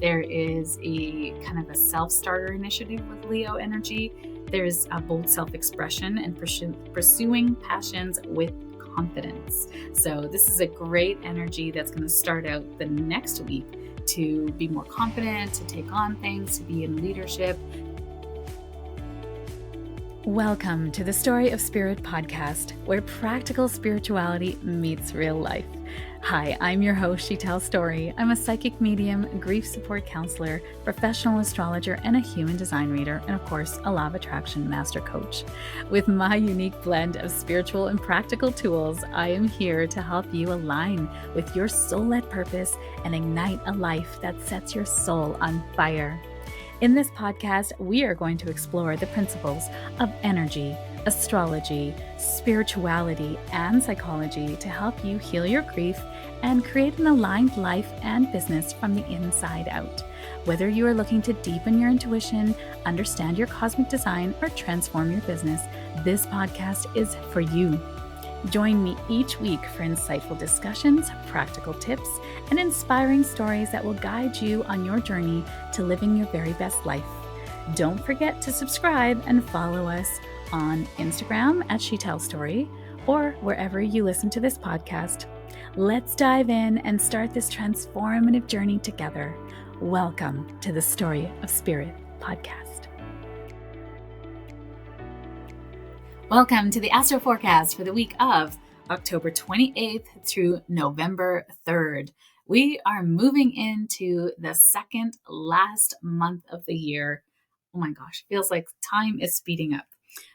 There is a kind of a self-starter initiative with Leo energy. There's a bold self-expression and pursuing passions with confidence. So this is a great energy that's going to start out the next week to be more confident, to take on things, to be in leadership. Welcome to the Story of Spirit podcast, where practical spirituality meets real life. Hi, I'm your host, She Tells Story. I'm a psychic medium, grief support counselor, professional astrologer, and a human design reader, and of course, a law of attraction master coach. With my unique blend of spiritual and practical tools, I am here to help you align with your soul-led purpose and ignite a life that sets your soul on fire. In this podcast, we are going to explore the principles of energy, astrology, spirituality, and psychology to help you heal your grief and create an aligned life and business from the inside out. Whether you are looking to deepen your intuition, understand your cosmic design, or transform your business, this podcast is for you. Join me each week for insightful discussions, practical tips, and inspiring stories that will guide you on your journey to living your very best life. Don't forget to subscribe and follow us on Instagram at She Tells Story or wherever you listen to this podcast. Let's dive in and start this transformative journey together. Welcome to the Story of Spirit podcast. Welcome to the Astro Forecast for the week of October 28th through November 3rd. We are moving into the second last month of the year. Oh my gosh, feels like time is speeding up.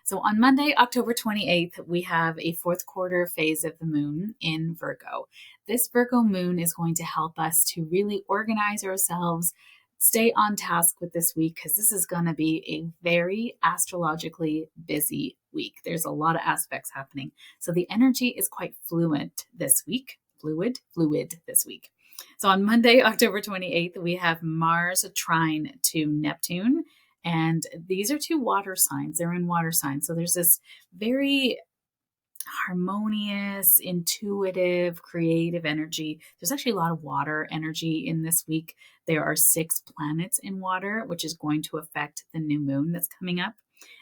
So on Monday, October 28th, we have a fourth quarter phase of the moon in Virgo. This Virgo moon is going to help us to really organize ourselves, stay on task with this week, because this is going to be a very astrologically busy week. There's a lot of aspects happening. So the energy is quite fluid this week. Fluid this week. So on Monday, October 28th, we have Mars trine to Neptune. And these are two water signs. They're in water signs. So there's this very harmonious, intuitive, creative energy. There's actually a lot of water energy in this week. There are 6 planets in water, which is going to affect the new moon that's coming up.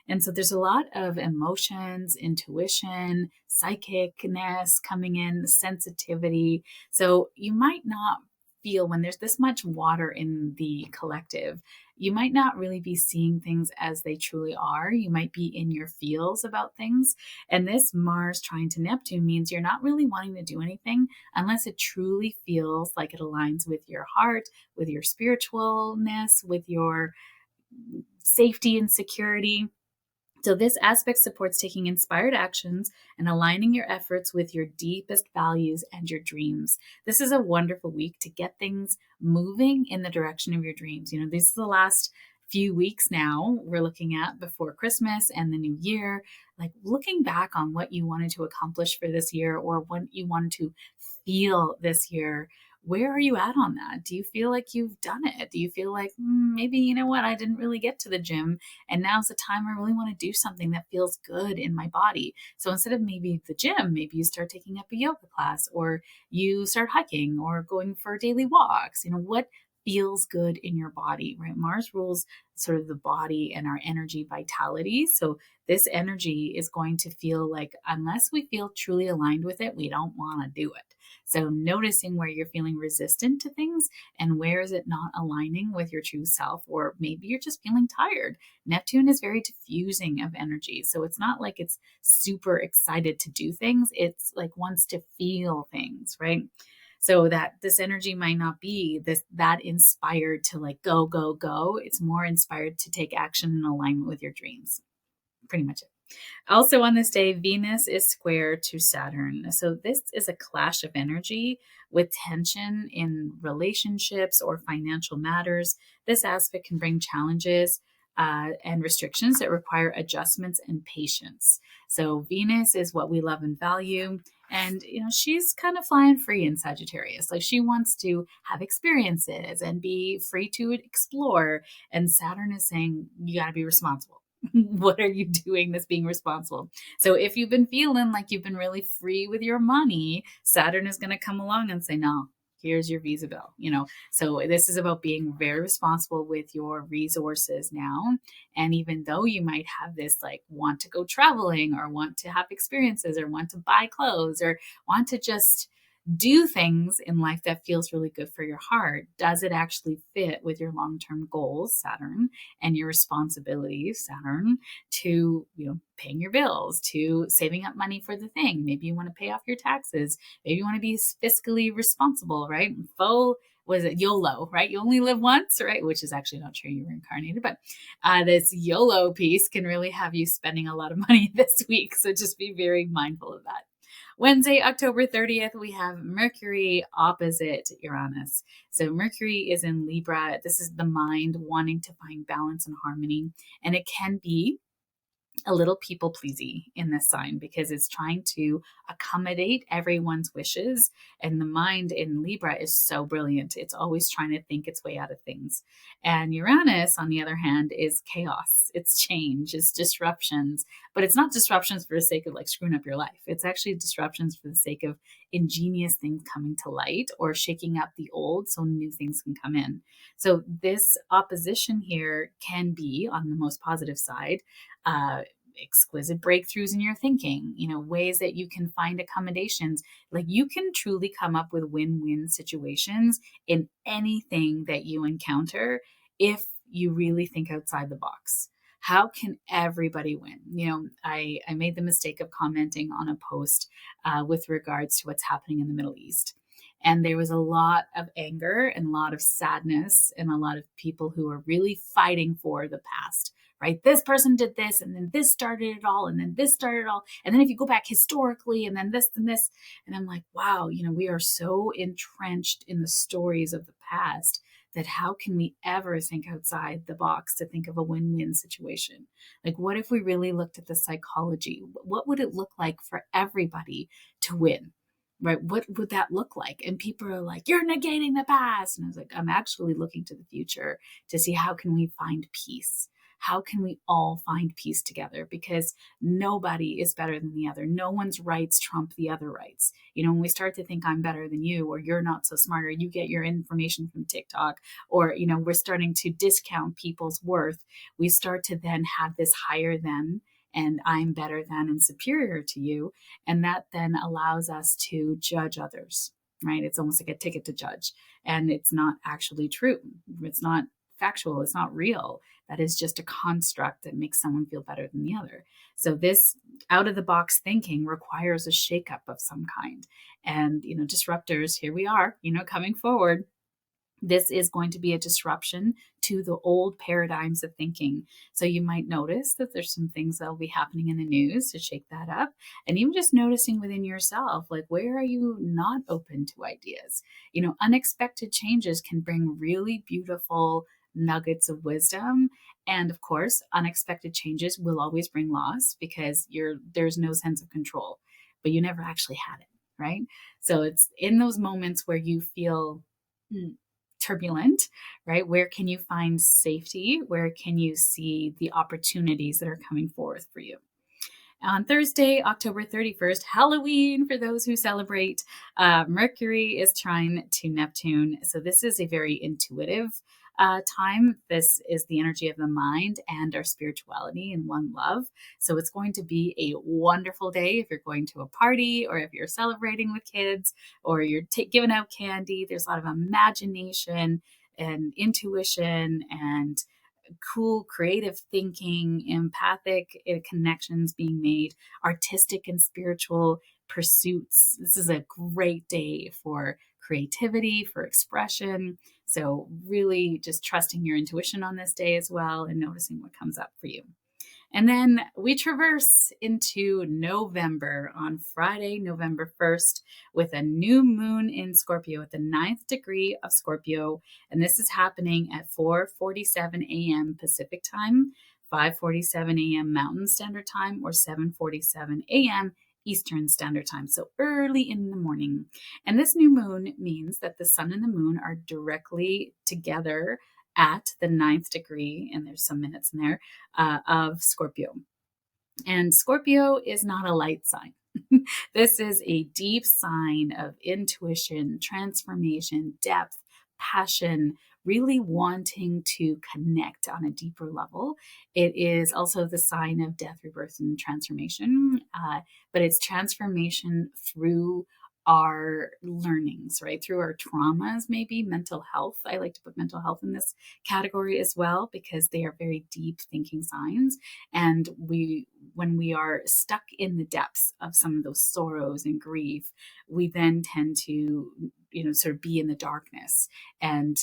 And so there's a lot of emotions, intuition, psychicness coming in, sensitivity. So you might not feel, when there's this much water in the collective, you might not really be seeing things as they truly are. You might be in your feels about things. And this Mars trine to Neptune means you're not really wanting to do anything unless it truly feels like it aligns with your heart, with your spiritualness, with your safety and security. So this aspect supports taking inspired actions and aligning your efforts with your deepest values and your dreams. This is a wonderful week to get things moving in the direction of your dreams. You know, this is the last few weeks now we're looking at before Christmas and the new year, like looking back on what you wanted to accomplish for this year or what you wanted to feel this year. Where are you at on that? Do you feel like you've done it? Do you feel like maybe, you know what, I didn't really get to the gym and now's the time I really want to do something that feels good in my body? So instead of maybe the gym, maybe you start taking up a yoga class or you start hiking or going for daily walks. You know, what feels good in your body, right? Mars rules sort of the body and our energy vitality. So this energy is going to feel like, unless we feel truly aligned with it, we don't want to do it. So noticing where you're feeling resistant to things and where is it not aligning with your true self, or maybe you're just feeling tired. Neptune is very diffusing of energy. So it's not like it's super excited to do things. It's like wants to feel things, right? So that this energy might not be that inspired to like go, go, go. It's more inspired to take action in alignment with your dreams. Pretty much it. Also on this day, Venus is square to Saturn. So this is a clash of energy with tension in relationships or financial matters. This aspect can bring challenges and restrictions that require adjustments and patience. So Venus is what we love and value. And, you know, she's kind of flying free in Sagittarius. Like she wants to have experiences and be free to explore. And Saturn is saying, you got to be responsible. What are you doing that's being responsible? So if you've been feeling like you've been really free with your money, Saturn is going to come along and say, no, Here's your visa bill, So this is about being very responsible with your resources now. And even though you might have this like want to go traveling or want to have experiences or want to buy clothes or want to just do things in life that feels really good for your heart, does it actually fit with your long-term goals, Saturn, and your responsibilities, Saturn, to, paying your bills, to saving up money for the thing? Maybe you want to pay off your taxes. Maybe you want to be fiscally responsible, right? Was it YOLO, right? You only live once, right? Which is actually not true. You were incarnated, but this YOLO piece can really have you spending a lot of money this week. So just be very mindful of that. Wednesday, October 30th, we have Mercury opposite Uranus. So Mercury is in Libra. This is the mind wanting to find balance and harmony. And it can be a little people pleasy in this sign because it's trying to accommodate everyone's wishes. And the mind in Libra is so brilliant. It's always trying to think its way out of things. And Uranus, on the other hand, is chaos. It's change, it's disruptions, but it's not disruptions for the sake of like screwing up your life. It's actually disruptions for the sake of ingenious things coming to light or shaking up the old so new things can come in. So this opposition here can be, on the most positive side, exquisite breakthroughs in your thinking, ways that you can find accommodations. Like you can truly come up with win-win situations in anything that you encounter if you really think outside the box. How can everybody win? I made the mistake of commenting on a post with regards to what's happening in the Middle East. And there was a lot of anger and a lot of sadness and a lot of people who are really fighting for the past, right? This person did this, and then this started it all, and then this started it all. And then if you go back historically, and then this and this, and I'm like, wow, we are so entrenched in the stories of the past that how can we ever think outside the box to think of a win-win situation? Like, what if we really looked at the psychology? What would it look like for everybody to win? Right? What would that look like? And people are like, you're negating the past. And I was like, I'm actually looking to the future to see how can we find peace? How can we all find peace together? Because nobody is better than the other. No one's rights trump the other rights. When we start to think I'm better than you, or you're not so smart, or you get your information from TikTok, or, we're starting to discount people's worth, we start to then have this higher than, and I'm better than and superior to you. And that then allows us to judge others, right? It's almost like a ticket to judge. And it's not actually true. It's not factual. It's not real. That is just a construct that makes someone feel better than the other. So this out of the box thinking requires a shakeup of some kind. And, disruptors, here we are, coming forward. This is going to be a disruption to the old paradigms of thinking. So you might notice that there's some things that will be happening in the news to shake that up. And even just noticing within yourself, like, where are you not open to ideas? Unexpected changes can bring really beautiful nuggets of wisdom. And of course, unexpected changes will always bring loss because there's no sense of control, but you never actually had it, right? So it's in those moments where you feel turbulent, right? Where can you find safety? Where can you see the opportunities that are coming forth for you? On Thursday, October 31st, Halloween, for those who celebrate, Mercury is trine to Neptune. So this is a very intuitive time. This is the energy of the mind and our spirituality in one love. So it's going to be a wonderful day if you're going to a party or if you're celebrating with kids or you're giving out candy. There's a lot of imagination and intuition and cool creative thinking, empathic connections being made, artistic and spiritual pursuits. This is a great day for creativity, for expression. So really just trusting your intuition on this day as well and noticing what comes up for you. And then we traverse into November on Friday, November 1st, with a new moon in Scorpio at the 9th degree of Scorpio. And this is happening at 4:47 a.m. Pacific time, 5:47 a.m. Mountain Standard Time, or 7:47 a.m. Eastern Standard Time. So early in the morning. And this new moon means that the sun and the moon are directly together at the 9th degree, and there's some minutes in there, of Scorpio. And Scorpio is not a light sign. This is a deep sign of intuition, transformation, depth, passion, really wanting to connect on a deeper level. It is also the sign of death, rebirth, and transformation, but it's transformation through our learnings, right? Through our traumas, maybe mental health. I like to put mental health in this category as well because they are very deep thinking signs. And when we are stuck in the depths of some of those sorrows and grief, we then tend to, sort of be in the darkness. And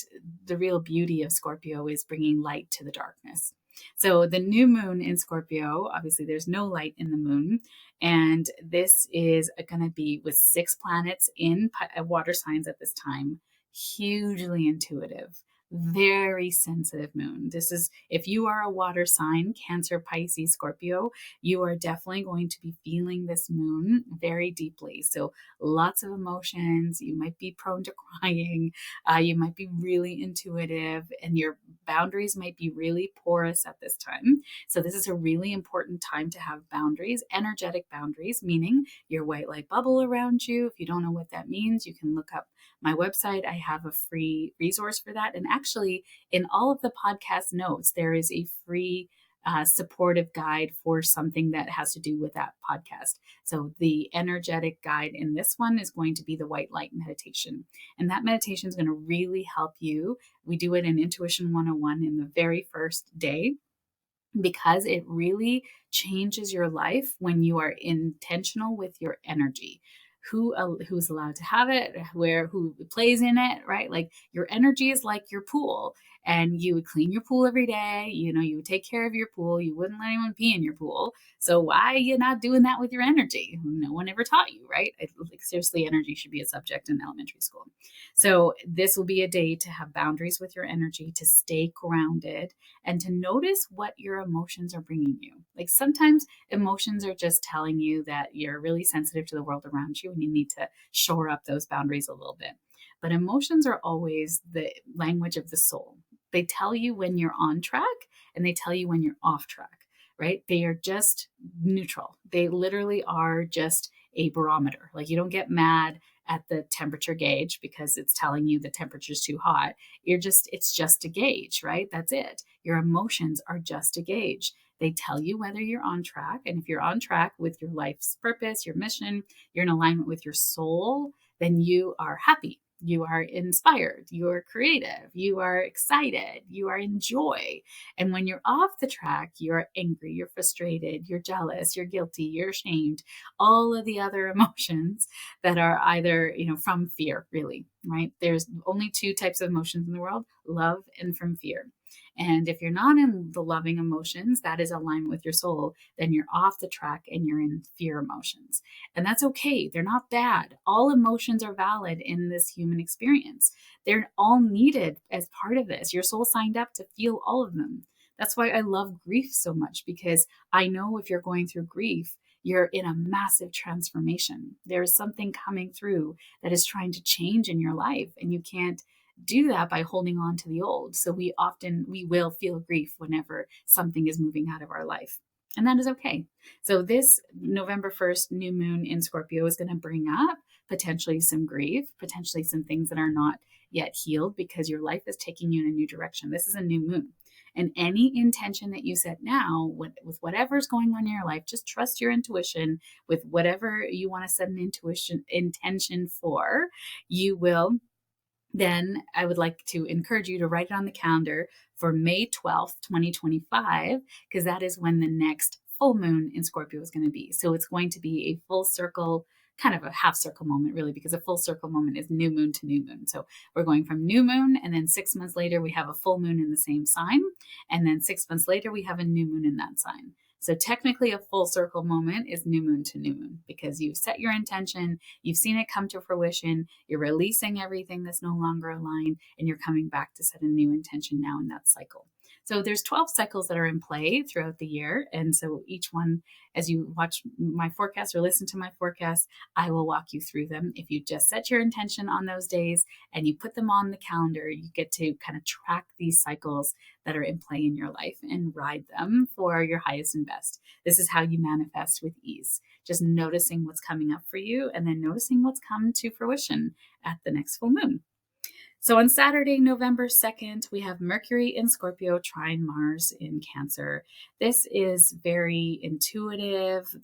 the real beauty of Scorpio is bringing light to the darkness. So the new moon in Scorpio, obviously there's no light in the moon. And this is going to be with 6 planets in water signs at this time, hugely intuitive, very sensitive moon. This is, if you are a water sign, Cancer, Pisces, Scorpio, you are definitely going to be feeling this moon very deeply. So lots of emotions. You might be prone to crying. You might be really intuitive, and your boundaries might be really porous at this time. So this is a really important time to have boundaries, energetic boundaries, meaning your white light bubble around you. If you don't know what that means, you can look up my website. I have a free resource for that. And actually, in all of the podcast notes, there is a free supportive guide for something that has to do with that podcast. So the energetic guide in this one is going to be the white light meditation. And that meditation is going to really help you. We do it in Intuition 101 in the very first day, because it really changes your life when you are intentional with your energy. Who's allowed to have it, who plays in it, right? Like your energy is like your pool, and you would clean your pool every day. You would take care of your pool. You wouldn't let anyone pee in your pool. So why are you not doing that with your energy? No one ever taught you, right? Like seriously, energy should be a subject in elementary school. So this will be a day to have boundaries with your energy, to stay grounded, and to notice what your emotions are bringing you. Like sometimes emotions are just telling you that you're really sensitive to the world around you and you need to shore up those boundaries a little bit. But emotions are always the language of the soul. They tell you when you're on track and they tell you when you're off track, right? They are just neutral. They literally are just a barometer. Like you don't get mad at the temperature gauge because it's telling you the temperature's too hot. It's just a gauge, right? That's it. Your emotions are just a gauge. They tell you whether you're on track. And if you're on track with your life's purpose, your mission, you're in alignment with your soul, then you are happy. You are inspired. You are creative. You are excited. You are in joy. And when you're off the track, you're angry, you're frustrated, you're jealous, you're guilty, you're ashamed, all of the other emotions that are either, from fear, really, right? There's only 2 types of emotions in the world, love and from fear. And if you're not in the loving emotions, that is alignment with your soul, then you're off the track and you're in fear emotions. And that's okay. They're not bad. All emotions are valid in this human experience. They're all needed as part of this. Your soul signed up to feel all of them. That's why I love grief so much, because I know if you're going through grief, you're in a massive transformation. There is something coming through that is trying to change in your life, and you can't do that by holding on to the old. So we will feel grief whenever something is moving out of our life. And that is okay. So this November 1st new moon in Scorpio is going to bring up potentially some grief, potentially some things that are not yet healed, because your life is taking you in a new direction. This is a new moon. And any intention that you set now with whatever's going on in your life, just trust your intuition with whatever you want to set an intention for. You will then, I would like to encourage you to write it on the calendar for May 12th, 2025, because that is when the next full moon in Scorpio is going to be. So it's going to be a full circle, kind of a half circle moment, really, because a full circle moment is new moon to new moon. So we're going from new moon, and then 6 months later, we have a full moon in the same sign. And then 6 months later, we have a new moon in that sign. So technically a full circle moment is new moon to new moon, because you've set your intention, you've seen it come to fruition, you're releasing everything that's no longer aligned, and you're coming back to set a new intention now in that cycle. So there's 12 cycles that are in play throughout the year. And so each one, as you watch my forecast or listen to my forecast, I will walk you through them. If you just set your intention on those days and you put them on the calendar, you get to kind of track these cycles that are in play in your life and ride them for your highest and best. This is how you manifest with ease. Just noticing what's coming up for you and then noticing what's come to fruition at the next full moon. So on Saturday, November 2nd, we have Mercury in Scorpio, trine Mars in Cancer. This is very intuitive.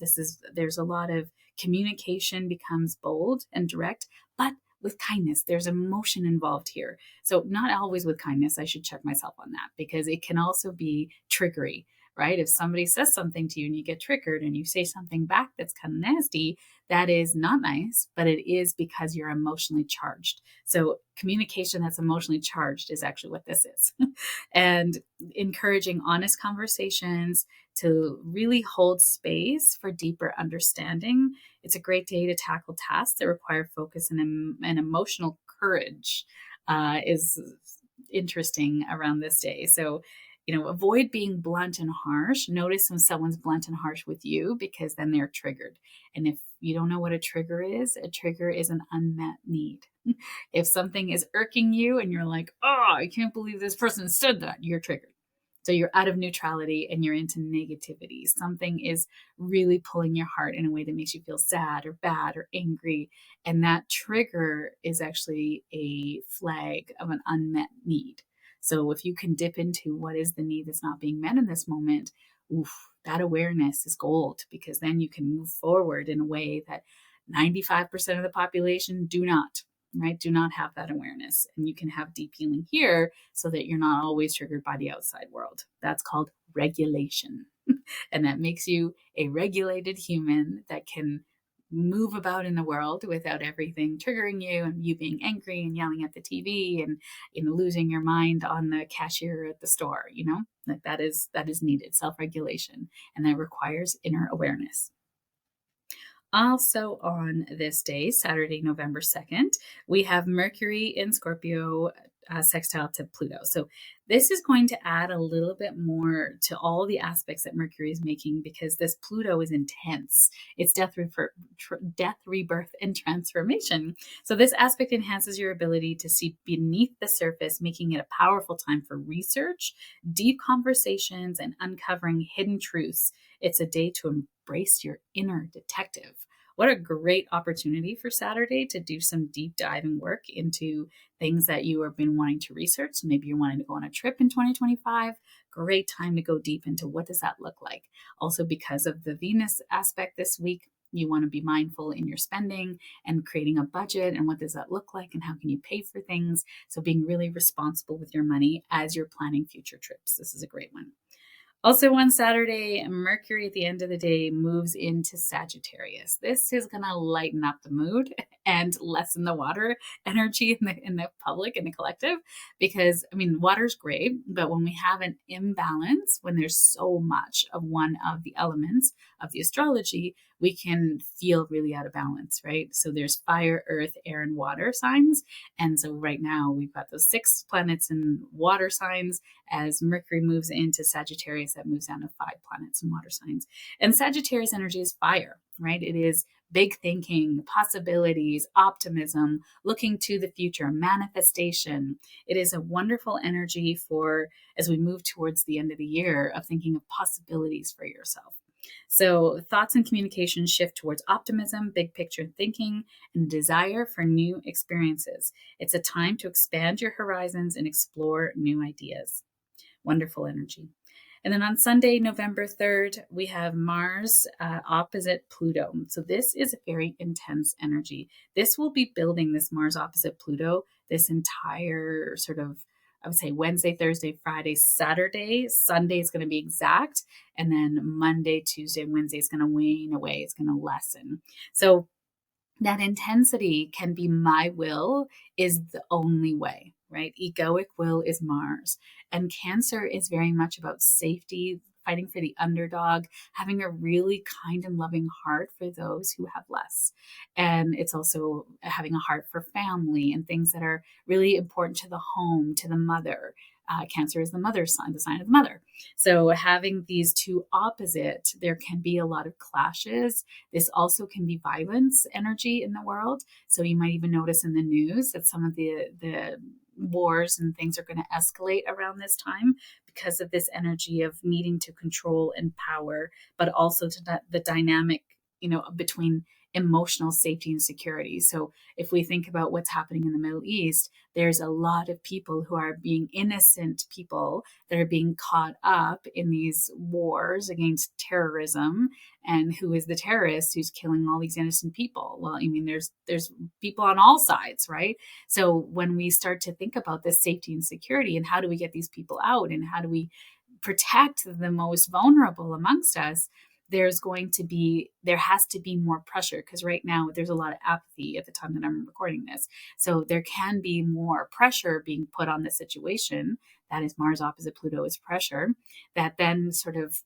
There's a lot of communication becomes bold and direct, but with kindness. There's emotion involved here. So not always with kindness. I should check myself on that because it can also be triggery, right? If somebody says something to you and you get triggered and you say something back that's kind of nasty, that is not nice, but it is because you're emotionally charged. So communication that's emotionally charged is actually what this is. And encouraging honest conversations to really hold space for deeper understanding. It's a great day to tackle tasks that require focus and emotional courage is interesting around this day. So avoid being blunt and harsh. Notice when someone's blunt and harsh with you because then they're triggered. And if you don't know what a trigger is an unmet need. If something is irking you and you're like, oh, I can't believe this person said that, you're triggered. So you're out of neutrality and you're into negativity. Something is really pulling your heart in a way that makes you feel sad or bad or angry. And that trigger is actually a flag of an unmet need. So if you can dip into what is the need that's not being met in this moment, that awareness is gold, because then you can move forward in a way that 95% of the population do not have that awareness. And you can have deep healing here so that you're not always triggered by the outside world. That's called regulation. And that makes you a regulated human that can move about in the world without everything triggering you and you being angry and yelling at the TV and losing your mind on the cashier at the store. That is needed, self-regulation, and that requires inner awareness. Also on this day, Saturday, November 2nd, we have Mercury in Scorpio sextile to Pluto. So this is going to add a little bit more to all the aspects that Mercury is making, because this Pluto is intense. It's death, rebirth, and transformation. So this aspect enhances your ability to see beneath the surface, making it a powerful time for research, deep conversations, and uncovering hidden truths. It's a day to embrace your inner detective. What a great opportunity for Saturday to do some deep diving work into things that you have been wanting to research. So maybe you're wanting to go on a trip in 2025. Great time to go deep into what does that look like. Also, because of the Venus aspect this week, you want to be mindful in your spending and creating a budget, and what does that look like and how can you pay for things. So being really responsible with your money as you're planning future trips. This is a great one. Also on Saturday, Mercury at the end of the day moves into Sagittarius. This is going to lighten up the mood and lessen the water energy in the public, in the collective, because water's great, but when we have an imbalance, when there's so much of one of the elements of the astrology, we can feel really out of balance, right? So there's fire, earth, air, and water signs. And so right now we've got those 6 planets in water signs. As Mercury moves into Sagittarius, that moves down to 5 planets in water signs. And Sagittarius energy is fire, right? It is big thinking, possibilities, optimism, looking to the future, manifestation. It is a wonderful energy for, as we move towards the end of the year, of thinking of possibilities for yourself. So thoughts and communication shift towards optimism, big picture thinking, and desire for new experiences. It's a time to expand your horizons and explore new ideas. Wonderful energy. And then on Sunday, November 3rd, we have Mars opposite Pluto. So this is a very intense energy. This will be building, this Mars opposite Pluto, this entire sort of, I would say Wednesday, Thursday, Friday, Saturday. Sunday is going to be exact. And then Monday, Tuesday, Wednesday is going to wane away. It's going to lessen. So that intensity can be my will is the only way, right? Egoic will is Mars. And Cancer is very much about safety, fighting for the underdog, having a really kind and loving heart for those who have less. And it's also having a heart for family and things that are really important to the home, to the mother. Cancer is the mother's sign, the sign of the mother. So having these two opposite, there can be a lot of clashes. This also can be violence energy in the world. So you might even notice in the news that some of the wars and things are going to escalate around this time because of this energy of needing to control and power, but also to the dynamic, between emotional safety and security. So if we think about what's happening in the Middle East, there's a lot of people who are being innocent people that are being caught up in these wars against terrorism. And who is the terrorist who's killing all these innocent people? Well, I mean, there's people on all sides, right? So when we start to think about this safety and security and how do we get these people out and how do we protect the most vulnerable amongst us, there has to be more pressure, because right now there's a lot of apathy at the time that I'm recording this. So there can be more pressure being put on the situation. That is Mars opposite Pluto is pressure, that then sort of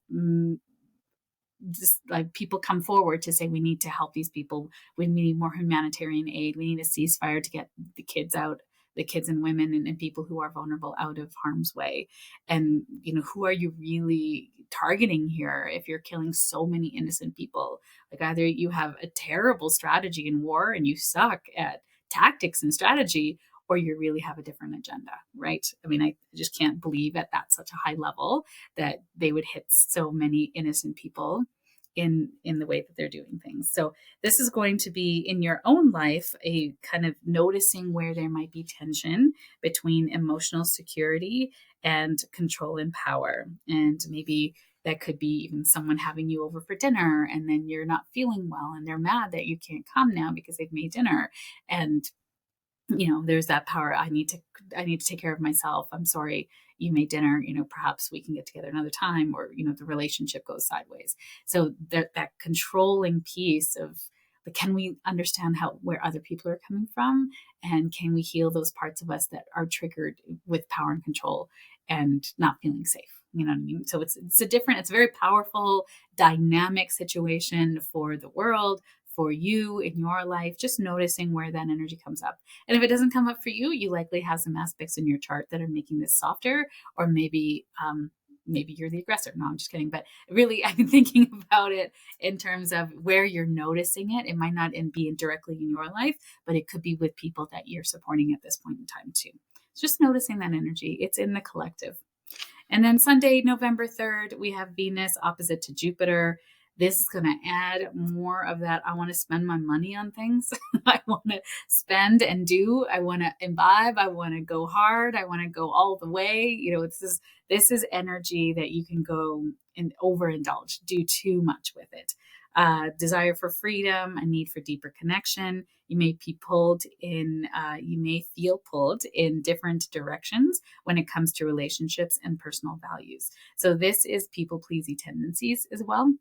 just like people come forward to say we need to help these people, we need more humanitarian aid, we need a ceasefire to get the kids out, the kids and women and people who are vulnerable out of harm's way. And who are you really targeting here if you're killing so many innocent people? Like, either you have a terrible strategy in war and you suck at tactics and strategy, or you really have a different agenda, right? I mean, I just can't believe at that such a high level that they would hit so many innocent people in the way that they're doing things. So this is going to be in your own life a kind of noticing where there might be tension between emotional security and control and power. And maybe that could be even someone having you over for dinner and then you're not feeling well and they're mad that you can't come now because they've made dinner. And there's that power. I need to take care of myself. I'm sorry, you made dinner, perhaps we can get together another time, or, the relationship goes sideways. So that controlling piece of, like, can we understand where other people are coming from? And can we heal those parts of us that are triggered with power and control and not feeling safe? You know what I mean? So it's a very powerful, dynamic situation for the world, for you in your life, just noticing where that energy comes up. And if it doesn't come up for you, you likely have some aspects in your chart that are making this softer, or maybe you're the aggressor. No, I'm just kidding. But really, I've been thinking about it in terms of where you're noticing it. It might not be directly in your life, but it could be with people that you're supporting at this point in time too. It's just noticing that energy. It's in the collective. And then Sunday, November 3rd, we have Venus opposite to Jupiter. This is going to add more of that. I want to spend my money on things. I want to spend and do. I want to imbibe. I want to go hard. I want to go all the way. This is energy that you can go and overindulge, do too much with it. Desire for freedom, a need for deeper connection. You may feel pulled in different directions when it comes to relationships and personal values. So this is people-pleasing tendencies as well,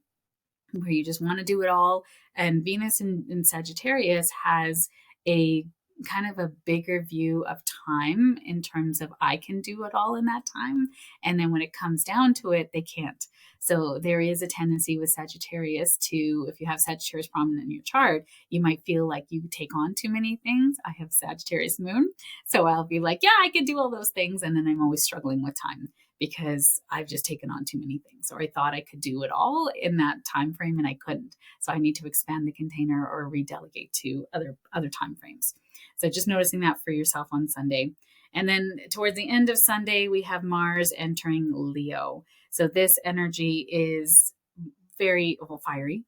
where you just want to do it all. And Venus in Sagittarius has a kind of a bigger view of time in terms of I can do it all in that time. And then when it comes down to it, they can't. So there is a tendency with Sagittarius to, if you have Sagittarius prominent in your chart, you might feel like you take on too many things. I have Sagittarius moon. So I'll be like, yeah, I can do all those things. And then I'm always struggling with time because I've just taken on too many things, or I thought I could do it all in that time frame and I couldn't. So I need to expand the container or redelegate to other time frames. So just noticing that for yourself on Sunday. And then towards the end of Sunday, we have Mars entering Leo. So this energy is very fiery,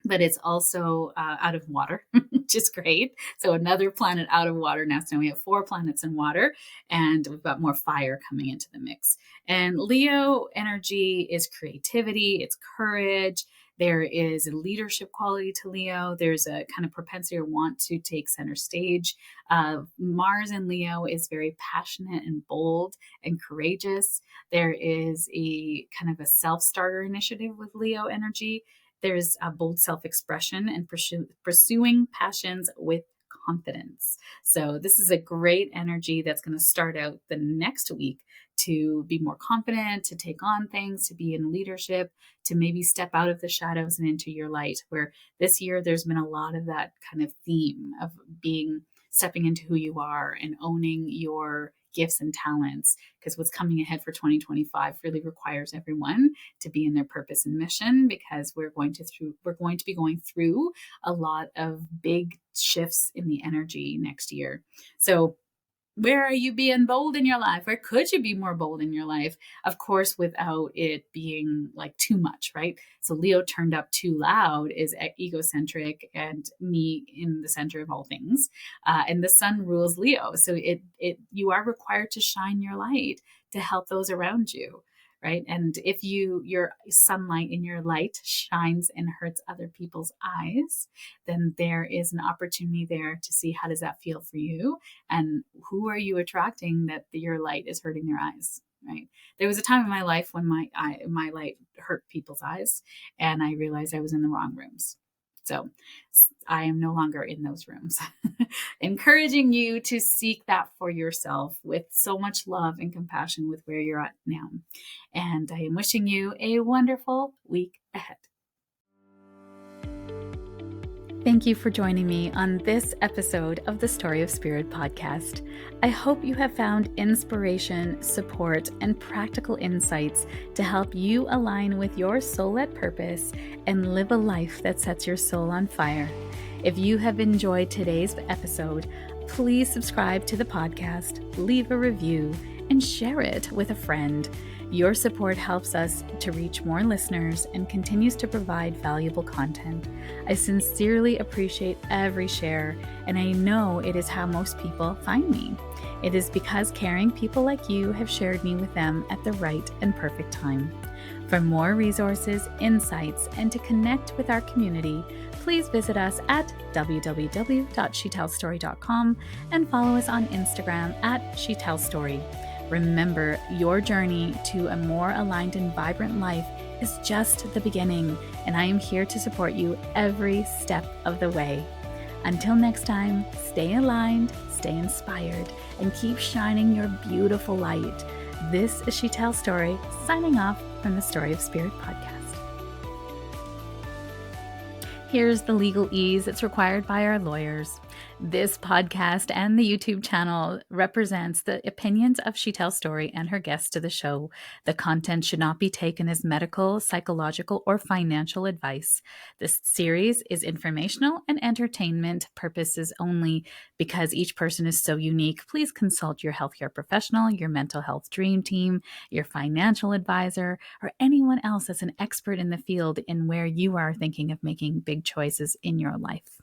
but it's also out of water, which is great. So another planet out of water now. So we have 4 planets in water, and we've got more fire coming into the mix. And Leo energy is creativity, it's courage. There is a leadership quality to Leo. There's a kind of propensity or want to take center stage. Mars in Leo is very passionate and bold and courageous. There is a kind of a self-starter initiative with Leo energy. There's a bold self-expression and pursuing passions with confidence. So this is a great energy that's going to start out the next week to be more confident, to take on things, to be in leadership, to maybe step out of the shadows and into your light, where this year there's been a lot of that kind of theme of stepping into who you are and owning your gifts and talents, because what's coming ahead for 2025 really requires everyone to be in their purpose and mission, because we're going to be going through a lot of big shifts in the energy next year. So where are you being bold in your life? Where could you be more bold in your life? Of course, without it being like too much, right? So Leo turned up too loud is egocentric and me in the center of all things. And the sun rules Leo. So you are required to shine your light to help those around you. Right. And if your sunlight in your light shines and hurts other people's eyes, then there is an opportunity there to see how does that feel for you, and who are you attracting that your light is hurting their eyes. Right. There was a time in my life when my light hurt people's eyes, and I realized I was in the wrong rooms. So I am no longer in those rooms. Encouraging you to seek that for yourself with so much love and compassion with where you're at now. And I am wishing you a wonderful week ahead. Thank you for joining me on this episode of the Story of Spirit podcast. I hope you have found inspiration, support, and practical insights to help you align with your soul-led purpose and live a life that sets your soul on fire. If you have enjoyed today's episode, please subscribe to the podcast, leave a review, and share it with a friend. Your support helps us to reach more listeners and continues to provide valuable content. I sincerely appreciate every share, and I know it is how most people find me. It is because caring people like you have shared me with them at the right and perfect time. For more resources, insights, and to connect with our community, please visit us at www.shetellstory.com and follow us on Instagram at shetellstory. Remember, your journey to a more aligned and vibrant life is just the beginning, and I am here to support you every step of the way. Until next time, stay aligned, stay inspired, and keep shining your beautiful light. This is Shetell Story, signing off from the Story of Spirit podcast. Here's the legal ease that's required by our lawyers. This podcast and the YouTube channel represents the opinions of Shetell Story and her guests to the show. The content should not be taken as medical, psychological, or financial advice. This series is informational and entertainment purposes only. Because each person is so unique, please consult your healthcare professional, your mental health dream team, your financial advisor, or anyone else that's an expert in the field in where you are thinking of making big choices in your life.